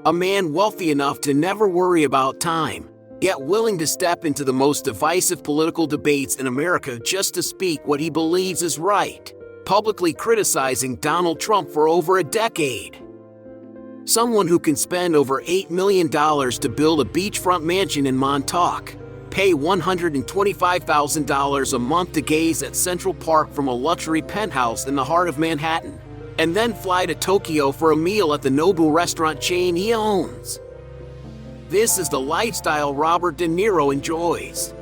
A man wealthy enough to never worry about time, yet willing to step into the most divisive political debates in America just to speak what he believes is right, publicly criticizing Donald Trump for over a decade. Someone who can spend over $8 million to build a beachfront mansion in Montauk, pay $125,000 a month to gaze at Central Park from a luxury penthouse in the heart of Manhattan, and then fly to Tokyo for a meal at the Nobu restaurant chain he owns. This is the lifestyle Robert De Niro enjoys.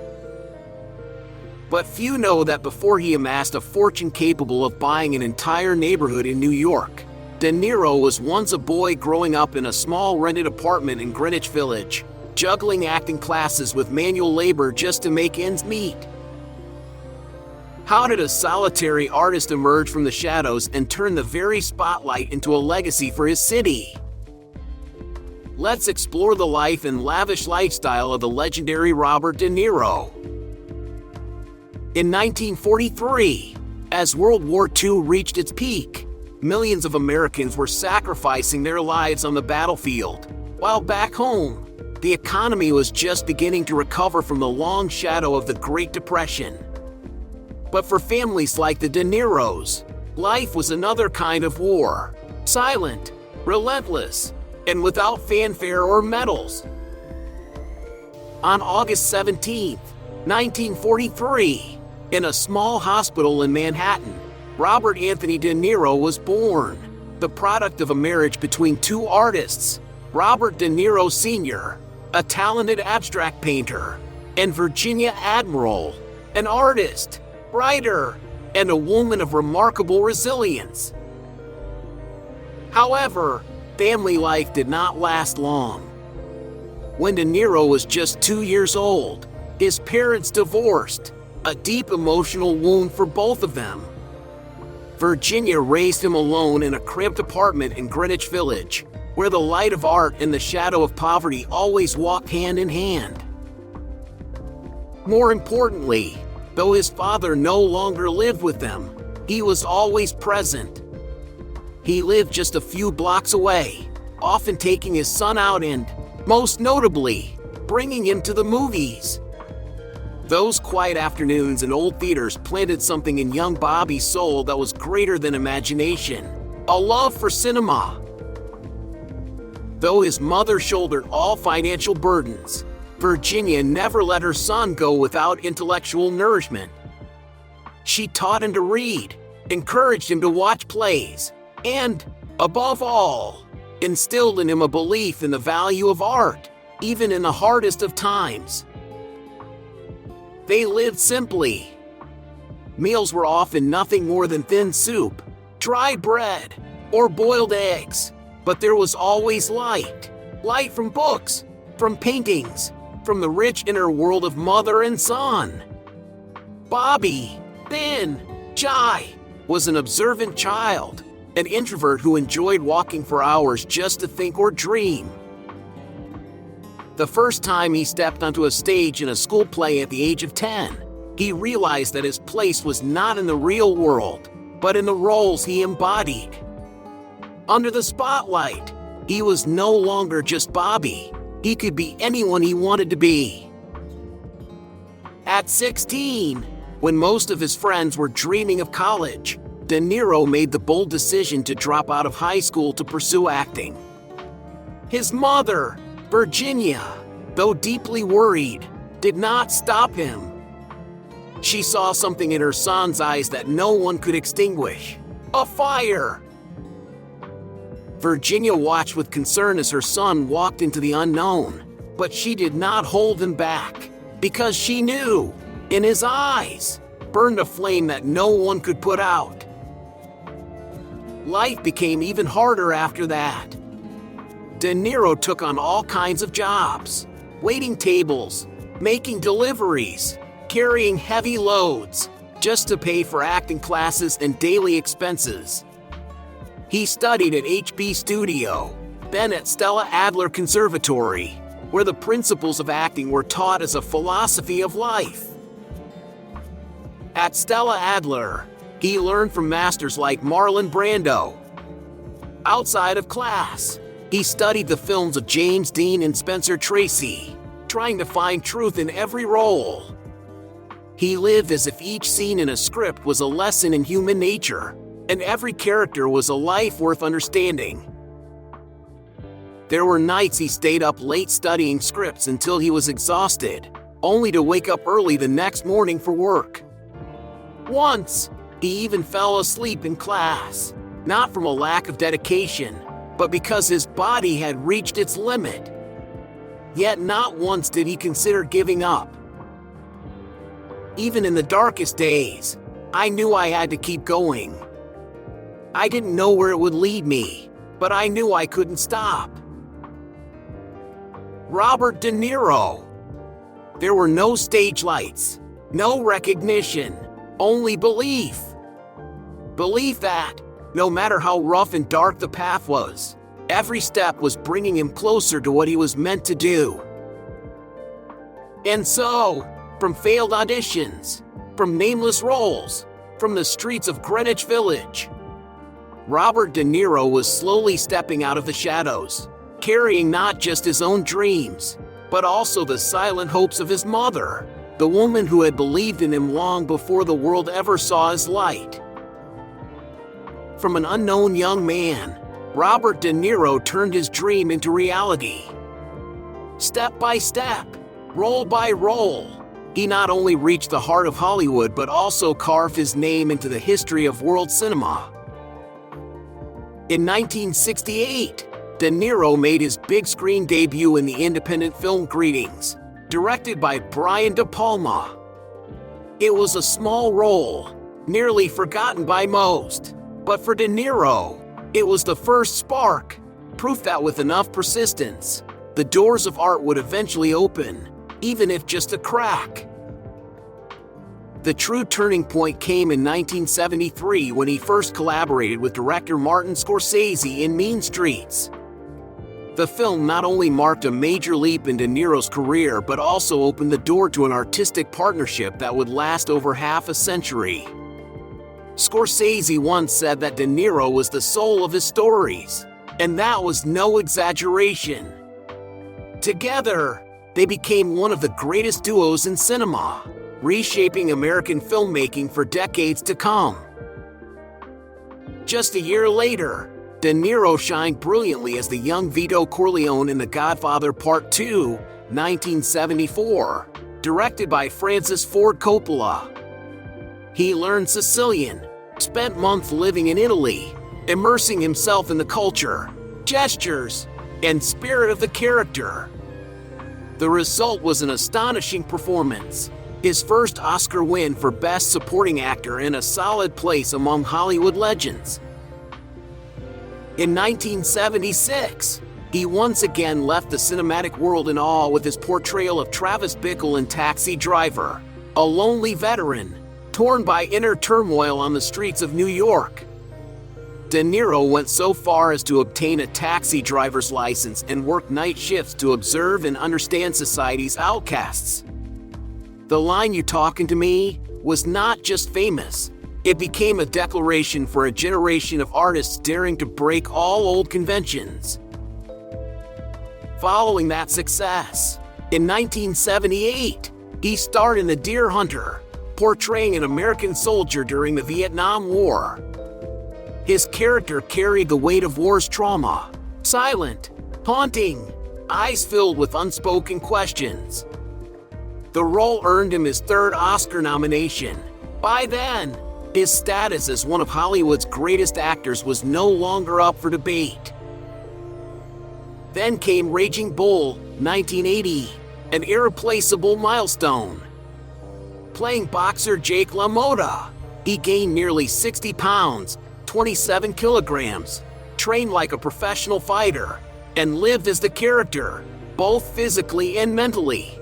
But few know that before he amassed a fortune capable of buying an entire neighborhood in New York, De Niro was once a boy growing up in a small rented apartment in Greenwich Village, juggling acting classes with manual labor just to make ends meet. How did a solitary artist emerge from the shadows and turn the very spotlight into a legacy for his city? Let's explore the life and lavish lifestyle of the legendary Robert De Niro. In 1943, as World War II reached its peak, millions of Americans were sacrificing their lives on the battlefield, while back home, the economy was just beginning to recover from the long shadow of the Great Depression. But for families like the De Niros, life was another kind of war, silent, relentless, and without fanfare or medals. On August 17, 1943, in a small hospital in Manhattan, Robert Anthony De Niro was born, the product of a marriage between two artists, Robert De Niro Sr., a talented abstract painter, and Virginia Admiral, an artist, writer, and a woman of remarkable resilience. However, family life did not last long. When De Niro was just 2 years old, his parents divorced, a deep emotional wound for both of them. Virginia raised him alone in a cramped apartment in Greenwich Village, where the light of art and the shadow of poverty always walked hand in hand. More importantly, though his father no longer lived with them, he was always present. He lived just a few blocks away, often taking his son out and, most notably, bringing him to the movies. Those quiet afternoons in old theaters planted something in young Bobby's soul that was greater than imagination, a love for cinema. Though his mother shouldered all financial burdens, Virginia never let her son go without intellectual nourishment. She taught him to read, encouraged him to watch plays, and, above all, instilled in him a belief in the value of art, even in the hardest of times. They lived simply. Meals were often nothing more than thin soup, dry bread, or boiled eggs, but there was always light. Light from books, from paintings, from the rich inner world of mother and son. Bobby, thin, shy, was an observant child, an introvert who enjoyed walking for hours just to think or dream. The first time he stepped onto a stage in a school play at the age of 10, he realized that his place was not in the real world, but in the roles he embodied. Under the spotlight, he was no longer just Bobby. He could be anyone he wanted to be. At 16, when most of his friends were dreaming of college, De Niro made the bold decision to drop out of high school to pursue acting. His mother, Virginia, though deeply worried, did not stop him. She saw something in her son's eyes that no one could extinguish: a fire. Virginia watched with concern as her son walked into the unknown, but she did not hold him back, because she knew, in his eyes, burned a flame that no one could put out. Life became even harder after that. De Niro took on all kinds of jobs: waiting tables, making deliveries, carrying heavy loads, just to pay for acting classes and daily expenses. He studied at HB Studio, then at Stella Adler Conservatory, where the principles of acting were taught as a philosophy of life. At Stella Adler, he learned from masters like Marlon Brando. Outside of class, He studied the films of James Dean and Spencer Tracy, trying to find truth in every role. He lived as if each scene in a script was a lesson in human nature, and every character was a life worth understanding. There were nights he stayed up late studying scripts until he was exhausted, only to wake up early the next morning for work. Once, he even fell asleep in class, not from a lack of dedication, but because his body had reached its limit. Yet not once did he consider giving up. Even in the darkest days, I knew I had to keep going. I didn't know where it would lead me, but I knew I couldn't stop. Robert De Niro. There were no stage lights, no recognition, only belief. Belief that, no matter how rough and dark the path was, every step was bringing him closer to what he was meant to do. And so, from failed auditions, from nameless roles, from the streets of Greenwich Village, Robert De Niro was slowly stepping out of the shadows, carrying not just his own dreams, but also the silent hopes of his mother, the woman who had believed in him long before the world ever saw his light. From an unknown young man, Robert De Niro turned his dream into reality. Step by step, role by role, he not only reached the heart of Hollywood but also carved his name into the history of world cinema. In 1968, De Niro made his big screen debut in the independent film Greetings, directed by Brian De Palma. It was a small role, nearly forgotten by most, but for De Niro, it was the first spark, proof that with enough persistence, the doors of art would eventually open, even if just a crack. The true turning point came in 1973 when he first collaborated with director Martin Scorsese in Mean Streets. The film not only marked a major leap in De Niro's career but also opened the door to an artistic partnership that would last over half a century. Scorsese once said that De Niro was the soul of his stories, and that was no exaggeration. Together, they became one of the greatest duos in cinema, reshaping American filmmaking for decades to come. Just a year later, De Niro shined brilliantly as the young Vito Corleone in The Godfather Part II, 1974, directed by Francis Ford Coppola. He learned Sicilian, spent months living in Italy, immersing himself in the culture, gestures, and spirit of the character. The result was an astonishing performance, his first Oscar win for Best Supporting Actor and a solid place among Hollywood legends. In 1976, he once again left the cinematic world in awe with his portrayal of Travis Bickle in Taxi Driver, a lonely veteran, torn by inner turmoil on the streets of New York. De Niro went so far as to obtain a taxi driver's license and work night shifts to observe and understand society's outcasts. The line "You talking to me?" was not just famous, it became a declaration for a generation of artists daring to break all old conventions. Following that success, in 1978, he starred in The Deer Hunter, portraying an American soldier during the Vietnam War. His character carried the weight of war's trauma, silent, haunting, eyes filled with unspoken questions. The role earned him his third Oscar nomination. By then, his status as one of Hollywood's greatest actors was no longer up for debate. Then came Raging Bull, 1980, an irreplaceable milestone. Playing boxer Jake LaMotta, he gained nearly 60 pounds, 27 kilograms, trained like a professional fighter, and lived as the character, both physically and mentally.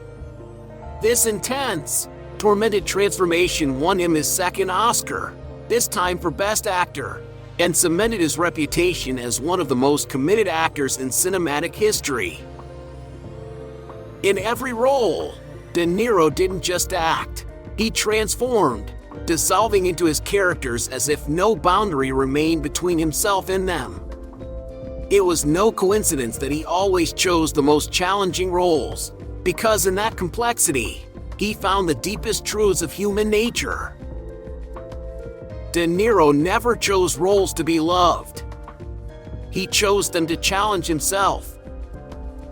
This intense, tormented transformation won him his second Oscar, this time for Best Actor, and cemented his reputation as one of the most committed actors in cinematic history. In every role, De Niro didn't just act, he transformed, dissolving into his characters as if no boundary remained between himself and them. It was no coincidence that he always chose the most challenging roles, because in that complexity, he found the deepest truths of human nature. De Niro never chose roles to be loved. He chose them to challenge himself.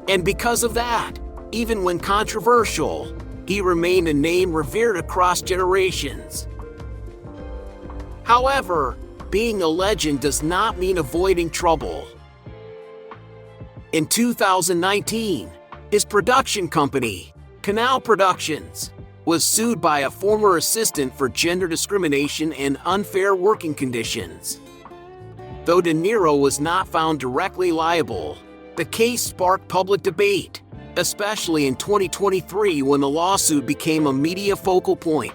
And because of that, even when controversial, he remained a name revered across generations. However, being a legend does not mean avoiding trouble. In 2019, his production company, Canal Productions, was sued by a former assistant for gender discrimination and unfair working conditions. Though De Niro was not found directly liable, the case sparked public debate, especially in 2023 when the lawsuit became a media focal point.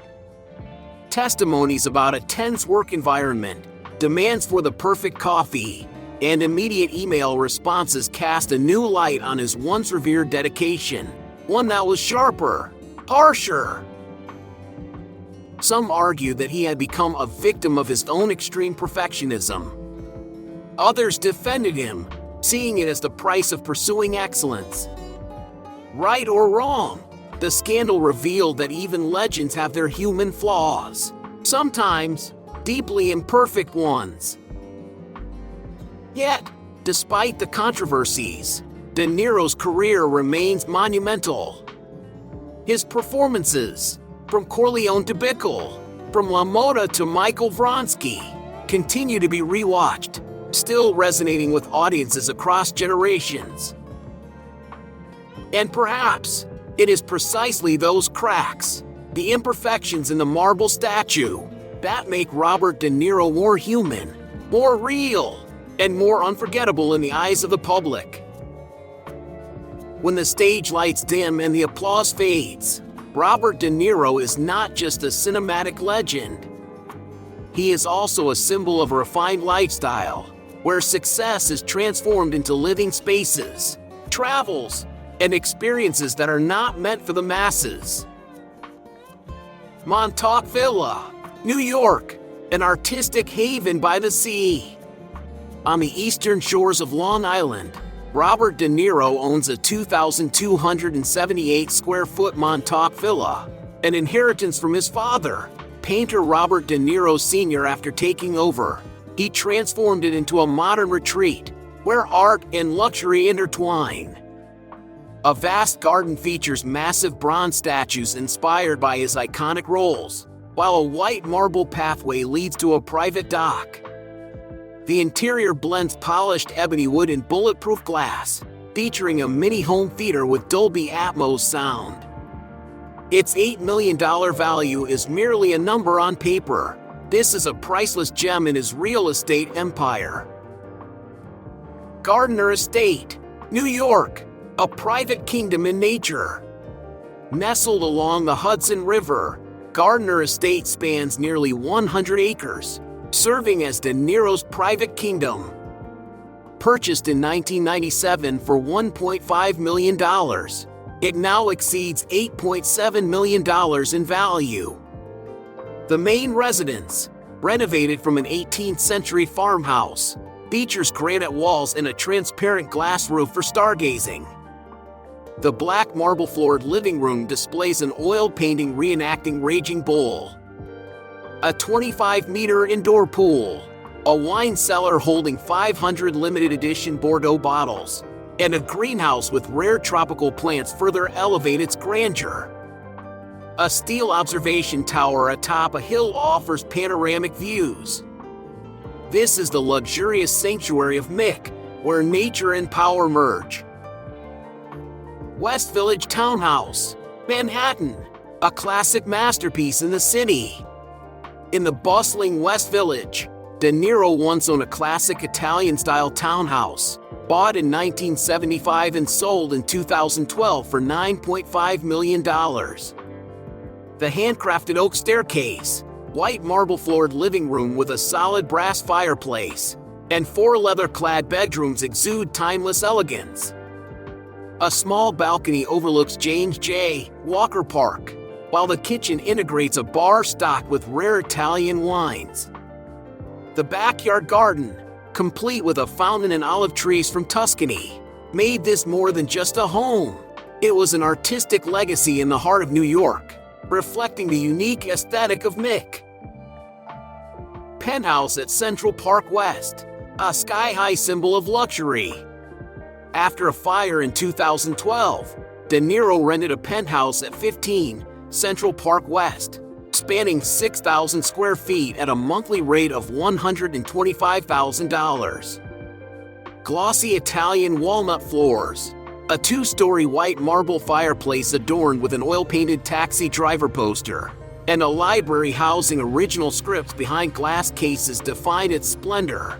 Testimonies about a tense work environment, demands for the perfect coffee, and immediate email responses cast a new light on his once revered dedication, one that was sharper, harsher. Some argue that he had become a victim of his own extreme perfectionism. Others defended him, seeing it as the price of pursuing excellence. Right or wrong, the scandal revealed that even legends have their human flaws, sometimes deeply imperfect ones. Yet, despite the controversies, De Niro's career remains monumental. His performances, from Corleone to Bickle, from LaMotta to Michael Vronsky, continue to be rewatched, still resonating with audiences across generations. And perhaps, it is precisely those cracks, the imperfections in the marble statue, that make Robert De Niro more human, more real, and more unforgettable in the eyes of the public. When the stage lights dim and the applause fades, Robert De Niro is not just a cinematic legend. He is also a symbol of a refined lifestyle, where success is transformed into living spaces, travels, and experiences that are not meant for the masses. Montauk Villa, New York, an artistic haven by the sea. On the eastern shores of Long Island, Robert De Niro owns a 2,278-square-foot Montauk Villa, an inheritance from his father, painter Robert De Niro Sr. After taking over, he transformed it into a modern retreat, where art and luxury intertwine. A vast garden features massive bronze statues inspired by his iconic roles, while a white marble pathway leads to a private dock. The interior blends polished ebony wood and bulletproof glass, featuring a mini home theater with Dolby Atmos sound. Its $8 million value is merely a number on paper. This is a priceless gem in his real estate empire. Gardner Estate, New York, a private kingdom in nature. Nestled along the Hudson River, Gardner Estate spans nearly 100 acres, serving as De Niro's private kingdom. Purchased in 1997 for $1.5 million, it now exceeds $8.7 million in value. The main residence, renovated from an 18th-century farmhouse, features granite walls and a transparent glass roof for stargazing. The black marble-floored living room displays an oil painting reenacting Raging Bull, a 25-meter indoor pool, a wine cellar holding 500 limited-edition Bordeaux bottles, and a greenhouse with rare tropical plants further elevate its grandeur. A steel observation tower atop a hill offers panoramic views. This is the luxurious sanctuary of Mick, where nature and power merge. West Village Townhouse, Manhattan, a classic masterpiece in the city. In the bustling West Village, De Niro once owned a classic Italian-style townhouse, bought in 1975 and sold in 2012 for $9.5 million. The handcrafted oak staircase, white marble-floored living room with a solid brass fireplace, and 4 leather-clad bedrooms exude timeless elegance. A small balcony overlooks James J. Walker Park, while the kitchen integrates a bar stocked with rare Italian wines. The backyard garden, complete with a fountain and olive trees from Tuscany, made this more than just a home. It was an artistic legacy in the heart of New York, reflecting the unique aesthetic of Mick. Penthouse at Central Park West, a sky-high symbol of luxury. After a fire in 2012, De Niro rented a penthouse at 15 Central Park West, spanning 6,000 square feet at a monthly rate of $125,000. Glossy Italian walnut floors, a 2-story white marble fireplace adorned with an oil-painted taxi driver poster, and a library housing original scripts behind glass cases define its splendor.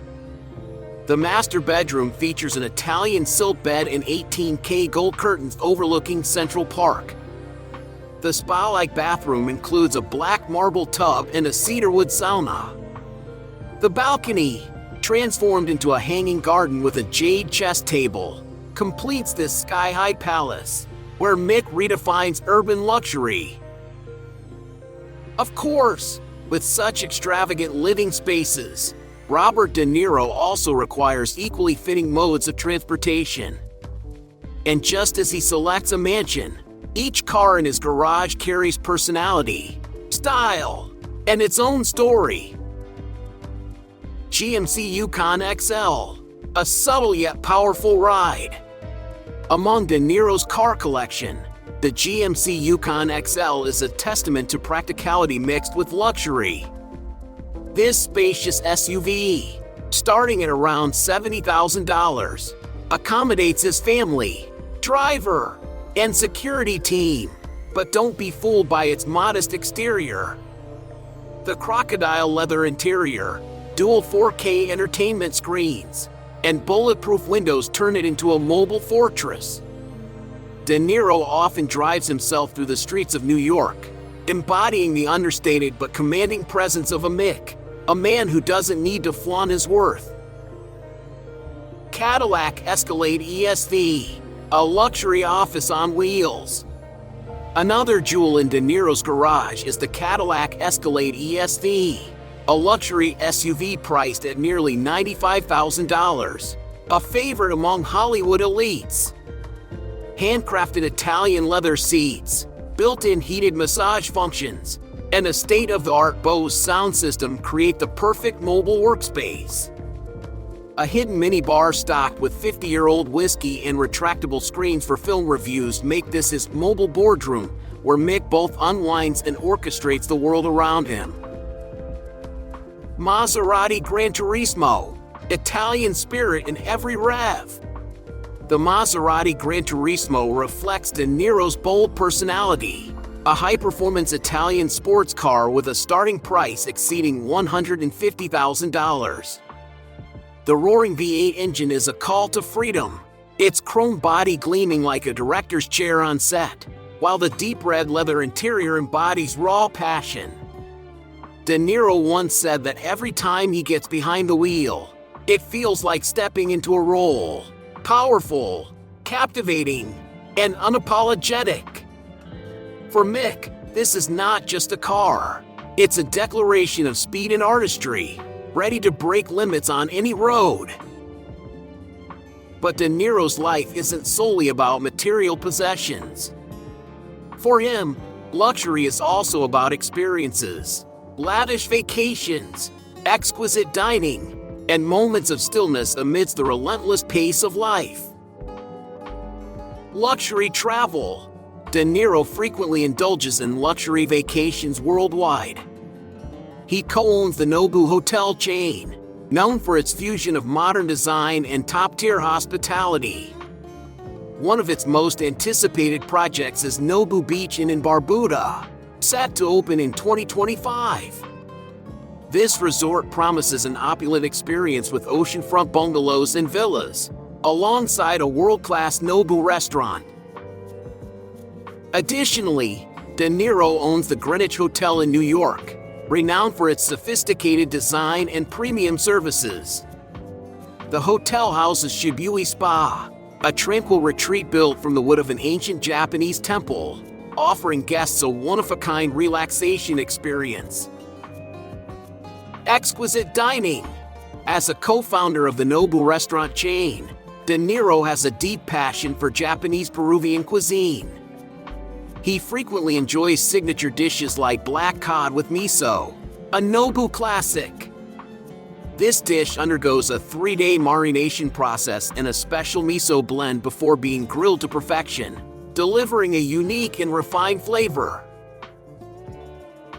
The master bedroom features an Italian silk bed and 18K gold curtains overlooking Central Park. The spa-like bathroom includes a black marble tub and a cedarwood sauna. The balcony, transformed into a hanging garden with a jade chess table, completes this sky-high palace, where Mick redefines urban luxury. Of course, with such extravagant living spaces, Robert De Niro also requires equally fitting modes of transportation. And just as he selects a mansion, each car in his garage carries personality, style, and its own story. GMC Yukon XL, a subtle yet powerful ride. Among De Niro's car collection, the GMC Yukon XL is a testament to practicality mixed with luxury. This spacious SUV, starting at around $70,000, accommodates his family, driver, and security team, but don't be fooled by its modest exterior. The crocodile leather interior, dual 4K entertainment screens, and bulletproof windows turn it into a mobile fortress. De Niro often drives himself through the streets of New York, embodying the understated but commanding presence of a Mick, a man who doesn't need to flaunt his worth. Cadillac Escalade ESV, a luxury office on wheels. Another jewel in De Niro's garage is the Cadillac Escalade ESV, a luxury SUV priced at nearly $95,000, a favorite among Hollywood elites. Handcrafted Italian leather seats, built-in heated massage functions, and a state-of-the-art Bose sound system create the perfect mobile workspace. A hidden minibar stocked with 50-year-old whiskey and retractable screens for film reviews make this his mobile boardroom, where Mick both unwinds and orchestrates the world around him. Maserati Gran Turismo, Italian spirit in every rev. The Maserati Gran Turismo reflects De Niro's bold personality, a high-performance Italian sports car with a starting price exceeding $150,000. The roaring V8 engine is a call to freedom, its chrome body gleaming like a director's chair on set, while the deep red leather interior embodies raw passion. De Niro once said that every time he gets behind the wheel, it feels like stepping into a role, powerful, captivating, and unapologetic. For Mick, this is not just a car, it's a declaration of speed and artistry, ready to break limits on any road. But De Niro's life isn't solely about material possessions. For him, luxury is also about experiences, lavish vacations, exquisite dining, and moments of stillness amidst the relentless pace of life. Luxury travel. De Niro frequently indulges in luxury vacations worldwide. He co-owns the Nobu hotel chain, known for its fusion of modern design and top-tier hospitality. One of its most anticipated projects is Nobu Beach Inn in Barbuda, set to open in 2025. This resort promises an opulent experience with oceanfront bungalows and villas, alongside a world-class Nobu restaurant. Additionally, De Niro owns the Greenwich Hotel in New York, renowned for its sophisticated design and premium services. The hotel houses Shibui Spa, a tranquil retreat built from the wood of an ancient Japanese temple, offering guests a one-of-a-kind relaxation experience. Exquisite dining. As a co-founder of the Nobu restaurant chain, De Niro has a deep passion for Japanese Peruvian cuisine. He frequently enjoys signature dishes like black cod with miso, a Nobu classic. This dish undergoes a 3-day marination process in a special miso blend before being grilled to perfection, delivering a unique and refined flavor.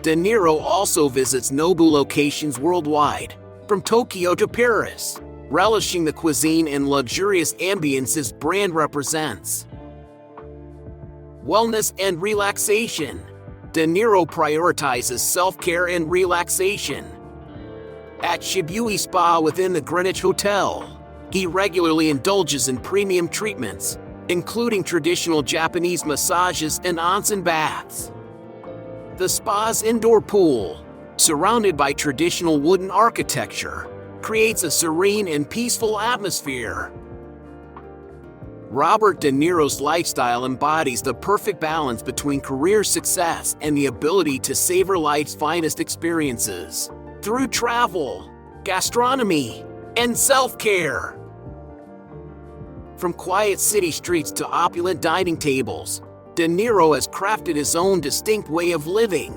De Niro also visits Nobu locations worldwide, from Tokyo to Paris, relishing the cuisine and luxurious ambience his brand represents. Wellness and relaxation. De Niro prioritizes self-care and relaxation. At Shibui Spa within the Greenwich Hotel, he regularly indulges in premium treatments, including traditional Japanese massages and onsen baths. The spa's indoor pool, surrounded by traditional wooden architecture, creates a serene and peaceful atmosphere. Robert De Niro's lifestyle embodies the perfect balance between career success and the ability to savor life's finest experiences through travel, gastronomy, and self-care. From quiet city streets to opulent dining tables, De Niro has crafted his own distinct way of living.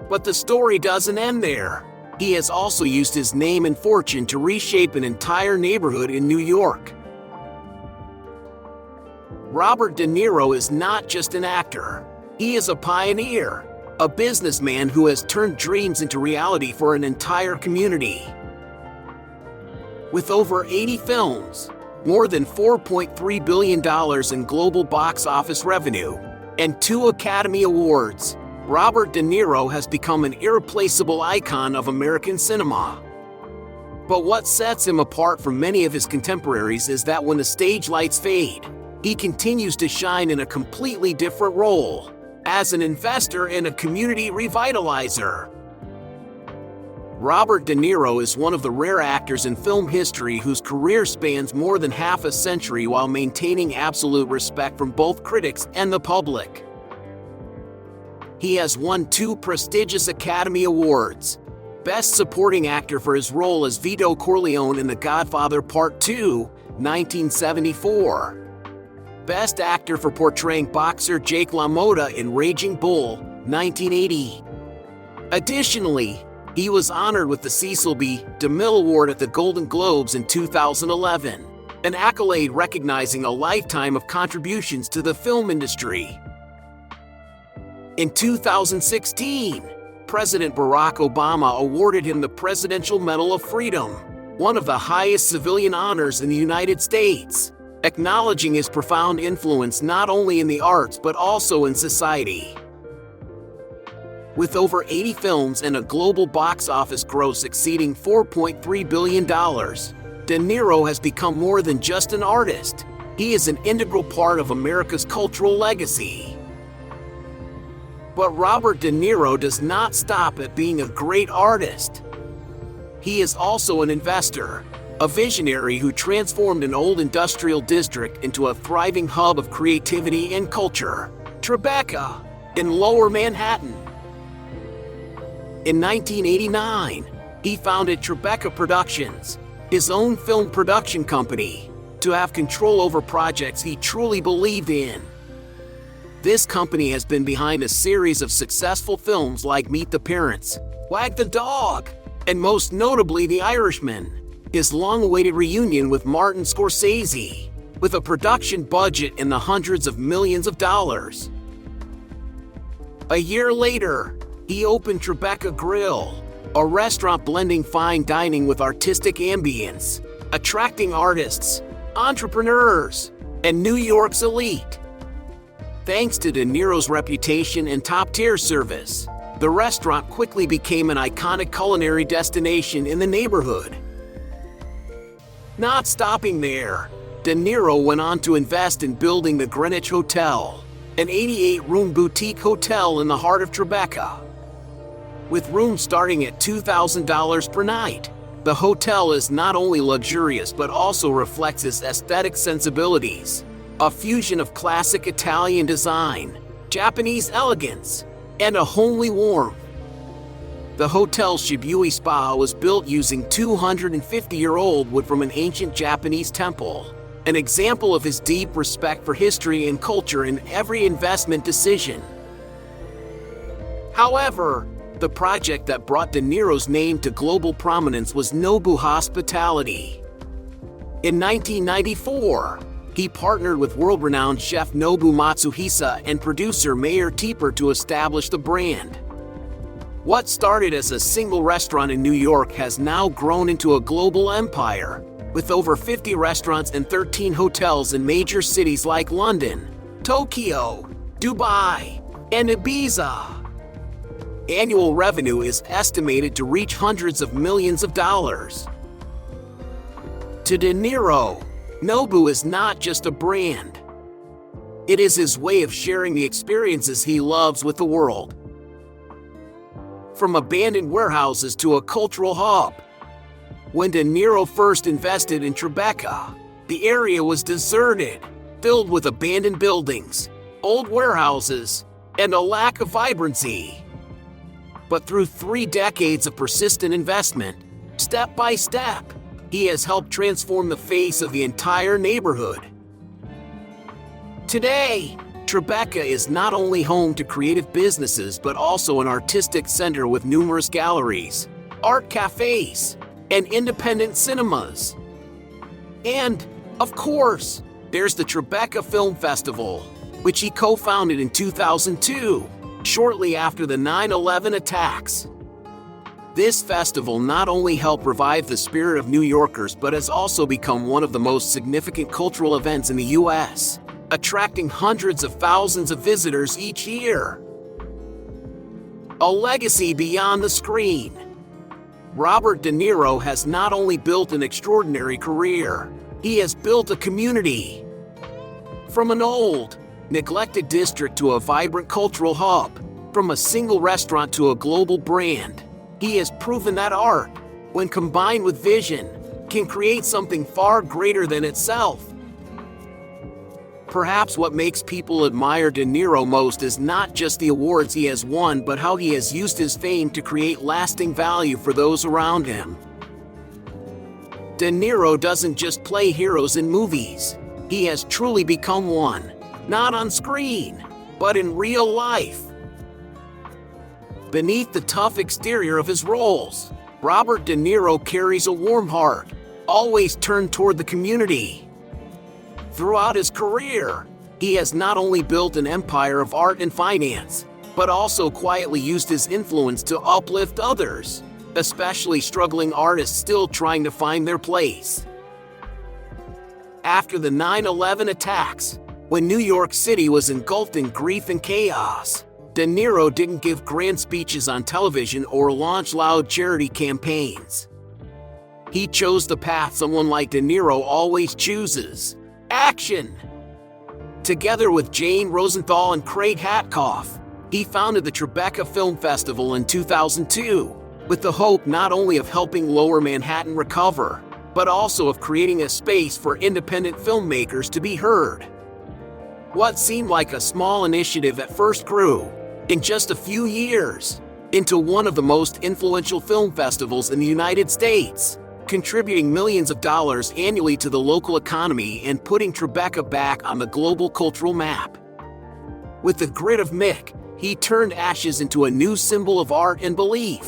But the story doesn't end there. He has also used his name and fortune to reshape an entire neighborhood in New York. Robert De Niro is not just an actor. He is a pioneer, a businessman who has turned dreams into reality for an entire community. With over 80 films, more than $4.3 billion in global box office revenue, and 2 Academy Awards, Robert De Niro has become an irreplaceable icon of American cinema. But what sets him apart from many of his contemporaries is that when the stage lights fade, he continues to shine in a completely different role, as an investor and a community revitalizer. Robert De Niro is one of the rare actors in film history whose career spans more than half a century while maintaining absolute respect from both critics and the public. He has won 2 prestigious Academy Awards: Best Supporting Actor for his role as Vito Corleone in The Godfather Part 2, 1974. Best Actor for portraying boxer Jake LaMotta in Raging Bull, 1980. Additionally, he was honored with the Cecil B. DeMille Award at the Golden Globes in 2011, an accolade recognizing a lifetime of contributions to the film industry. In 2016, President Barack Obama awarded him the Presidential Medal of Freedom, one of the highest civilian honors in the United States, acknowledging his profound influence not only in the arts but also in society. With over 80 films and a global box office gross exceeding $4.3 billion, De Niro has become more than just an artist. He is an integral part of America's cultural legacy. But Robert De Niro does not stop at being a great artist. He is also an investor, a visionary who transformed an old industrial district into a thriving hub of creativity and culture, Tribeca, in Lower Manhattan. In 1989, he founded Tribeca Productions, his own film production company, to have control over projects he truly believed in. This company has been behind a series of successful films like Meet the Parents, Wag the Dog, and most notably The Irishman, his long-awaited reunion with Martin Scorsese, with a production budget in the hundreds of millions of dollars. A year later, he opened Tribeca Grill, a restaurant blending fine dining with artistic ambience, attracting artists, entrepreneurs, and New York's elite. Thanks to De Niro's reputation and top-tier service, the restaurant quickly became an iconic culinary destination in the neighborhood. Not stopping there, De Niro went on to invest in building the Greenwich Hotel, an 88-room boutique hotel in the heart of Tribeca. With rooms starting at $2,000 per night, the hotel is not only luxurious but also reflects his aesthetic sensibilities, a fusion of classic Italian design, Japanese elegance, and a homely warmth. The Hotel Shibui Spa was built using 250-year-old wood from an ancient Japanese temple, an example of his deep respect for history and culture in every investment decision. However, the project that brought De Niro's name to global prominence was Nobu Hospitality. In 1994, he partnered with world-renowned chef Nobu Matsuhisa and producer Mayer Tieper to establish the brand. What started as a single restaurant in New York has now grown into a global empire, with over 50 restaurants and 13 hotels in major cities like London, Tokyo, Dubai, and Ibiza. Annual revenue is estimated to reach hundreds of millions of dollars. To De Niro, Nobu is not just a brand. It is his way of sharing the experiences he loves with the world. From abandoned warehouses to a cultural hub. When De Niro first invested in Tribeca, the area was deserted, filled with abandoned buildings, old warehouses, and a lack of vibrancy. But through 3 decades of persistent investment, step by step, he has helped transform the face of the entire neighborhood. Today, Tribeca is not only home to creative businesses but also an artistic center with numerous galleries, art cafes, and independent cinemas. And, of course, there's the Tribeca Film Festival, which he co-founded in 2002, shortly after the 9/11 attacks. This festival not only helped revive the spirit of New Yorkers but has also become one of the most significant cultural events in the U.S., attracting hundreds of thousands of visitors each year. A legacy beyond the screen. Robert De Niro has not only built an extraordinary career, he has built a community. From an old, neglected district to a vibrant cultural hub, from a single restaurant to a global brand, he has proven that art, when combined with vision, can create something far greater than itself. Perhaps what makes people admire De Niro most is not just the awards he has won but how he has used his fame to create lasting value for those around him. De Niro doesn't just play heroes in movies. He has truly become one, not on screen, but in real life. Beneath the tough exterior of his roles, Robert De Niro carries a warm heart, always turned toward the community. Throughout his career, he has not only built an empire of art and finance, but also quietly used his influence to uplift others, especially struggling artists still trying to find their place. After the 9/11 attacks, when New York City was engulfed in grief and chaos, De Niro didn't give grand speeches on television or launch loud charity campaigns. He chose the path someone like De Niro always chooses: action. Together with Jane Rosenthal and Craig Hatkoff, he founded the Tribeca Film Festival in 2002, with the hope not only of helping Lower Manhattan recover, but also of creating a space for independent filmmakers to be heard. What seemed like a small initiative at first grew, in just a few years, into one of the most influential film festivals in the United States, contributing millions of dollars annually to the local economy and putting Tribeca back on the global cultural map. With the grit of Mick, he turned ashes into a new symbol of art and belief.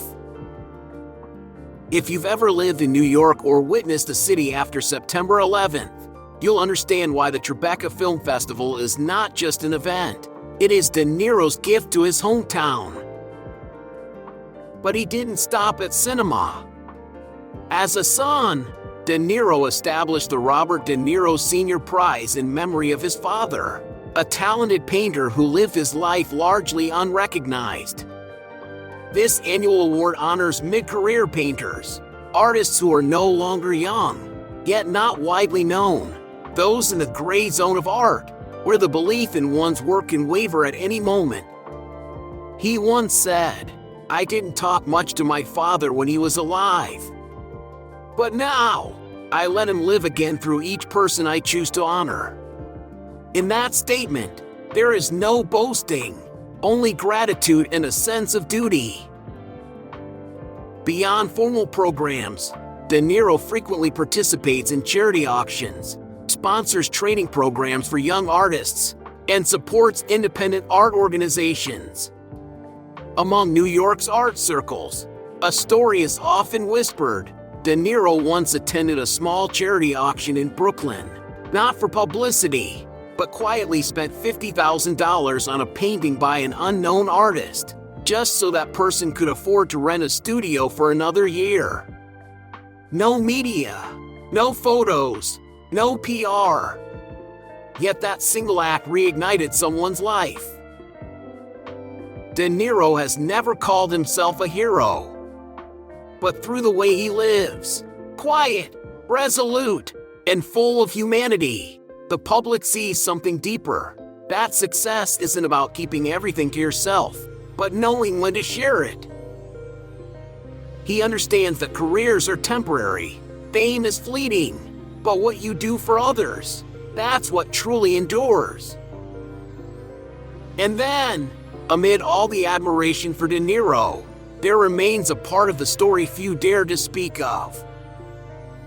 If you've ever lived in New York or witnessed the city after September 11th, you'll understand why the Tribeca Film Festival is not just an event. It is De Niro's gift to his hometown. But he didn't stop at cinema. As a son, De Niro established the Robert De Niro Sr. Prize in memory of his father, a talented painter who lived his life largely unrecognized. This annual award honors mid-career painters, artists who are no longer young, yet not widely known, those in the gray zone of art, where the belief in one's work can waver at any moment. He once said, "I didn't talk much to my father when he was alive. But now, I let him live again through each person I choose to honor." In that statement, there is no boasting, only gratitude and a sense of duty. Beyond formal programs, De Niro frequently participates in charity auctions, sponsors training programs for young artists, and supports independent art organizations. Among New York's art circles, a story is often whispered. De Niro once attended a small charity auction in Brooklyn, not for publicity, but quietly spent $50,000 on a painting by an unknown artist, just so that person could afford to rent a studio for another year. No media, no photos, no PR. Yet that single act reignited someone's life. De Niro has never called himself a hero. But through the way he lives, quiet, resolute, and full of humanity, the public sees something deeper. That success isn't about keeping everything to yourself, but knowing when to share it. He understands that careers are temporary, fame is fleeting, but what you do for others, that's what truly endures. And then, amid all the admiration for De Niro, there remains a part of the story few dare to speak of.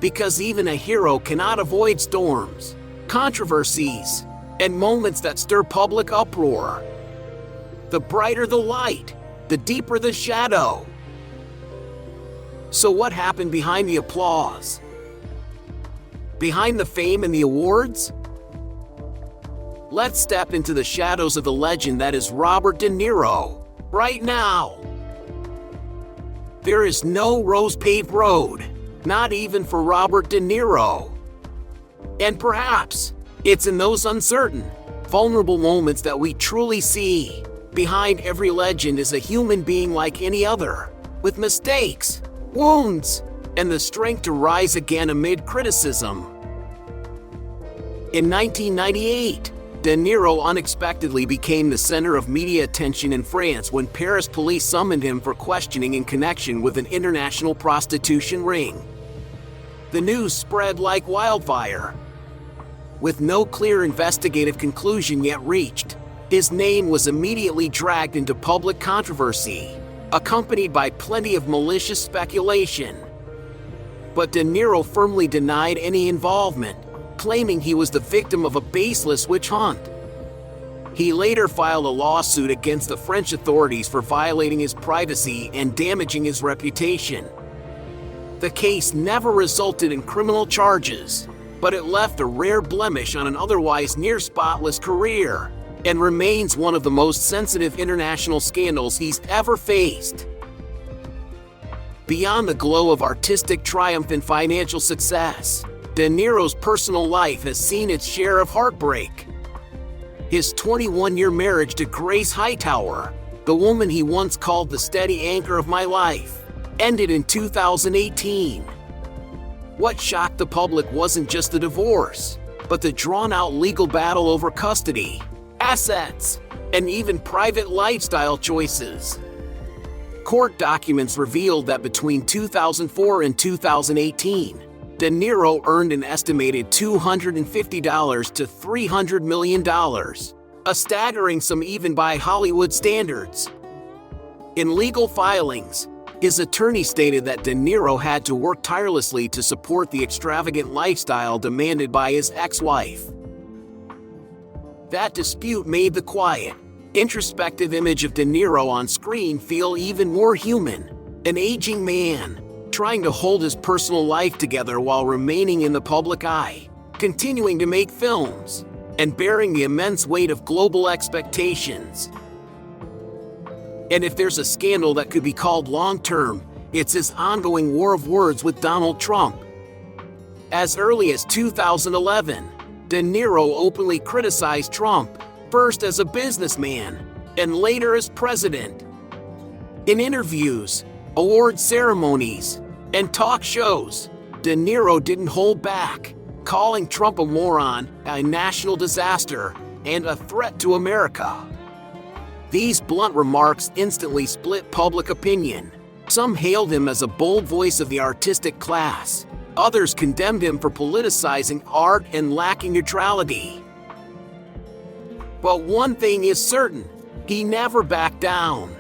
Because even a hero cannot avoid storms, controversies, and moments that stir public uproar. The brighter the light, the deeper the shadow. So what happened behind the applause? Behind the fame and the awards? Let's step into the shadows of the legend that is Robert De Niro, right now. There is no rose-paved road, not even for Robert De Niro. And perhaps, it's in those uncertain, vulnerable moments that we truly see. Behind every legend is a human being like any other, with mistakes, wounds, and the strength to rise again amid criticism. In 1998, De Niro unexpectedly became the center of media attention in France when Paris police summoned him for questioning in connection with an international prostitution ring. The news spread like wildfire. With no clear investigative conclusion yet reached, his name was immediately dragged into public controversy, accompanied by plenty of malicious speculation. But De Niro firmly denied any involvement, claiming he was the victim of a baseless witch hunt. He later filed a lawsuit against the French authorities for violating his privacy and damaging his reputation. The case never resulted in criminal charges, but it left a rare blemish on an otherwise near-spotless career, and remains one of the most sensitive international scandals he's ever faced. Beyond the glow of artistic triumph and financial success, De Niro's personal life has seen its share of heartbreak. His 21-year marriage to Grace Hightower, the woman he once called the steady anchor of my life, ended in 2018. What shocked the public wasn't just the divorce, but the drawn-out legal battle over custody, assets, and even private lifestyle choices. Court documents revealed that between 2004 and 2018, De Niro earned an estimated $250 to $300 million, a staggering sum even by Hollywood standards. In legal filings, his attorney stated that De Niro had to work tirelessly to support the extravagant lifestyle demanded by his ex-wife. That dispute made the quiet, introspective image of De Niro on screen feel even more human, an aging man, trying to hold his personal life together while remaining in the public eye, continuing to make films, and bearing the immense weight of global expectations. And if there's a scandal that could be called long-term, it's his ongoing war of words with Donald Trump. As early as 2011, De Niro openly criticized Trump, first as a businessman, and later as president. In interviews, award ceremonies, and talk shows, De Niro didn't hold back, calling Trump a moron, a national disaster, and a threat to America. These blunt remarks instantly split public opinion. Some hailed him as a bold voice of the artistic class. Others condemned him for politicizing art and lacking neutrality. But one thing is certain, he never backed down.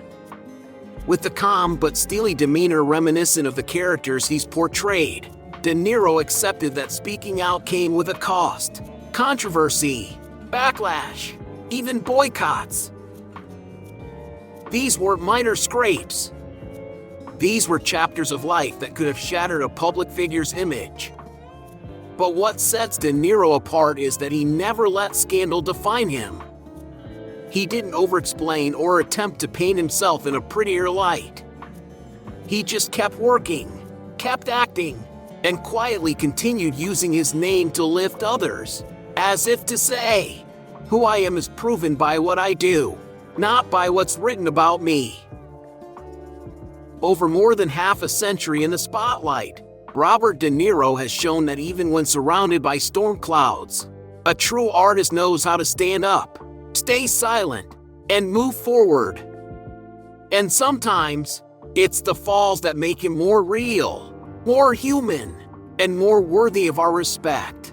With the calm but steely demeanor reminiscent of the characters he's portrayed, De Niro accepted that speaking out came with a cost. Controversy, backlash, even boycotts. These weren't minor scrapes. These were chapters of life that could have shattered a public figure's image. But what sets De Niro apart is that he never let scandal define him. He didn't over-explain or attempt to paint himself in a prettier light. He just kept working, kept acting, and quietly continued using his name to lift others, as if to say, "Who I am is proven by what I do, not by what's written about me." Over more than half a century in the spotlight, Robert De Niro has shown that even when surrounded by storm clouds, a true artist knows how to stand up, stay silent, and move forward. And sometimes, it's the falls that make him more real, more human, and more worthy of our respect.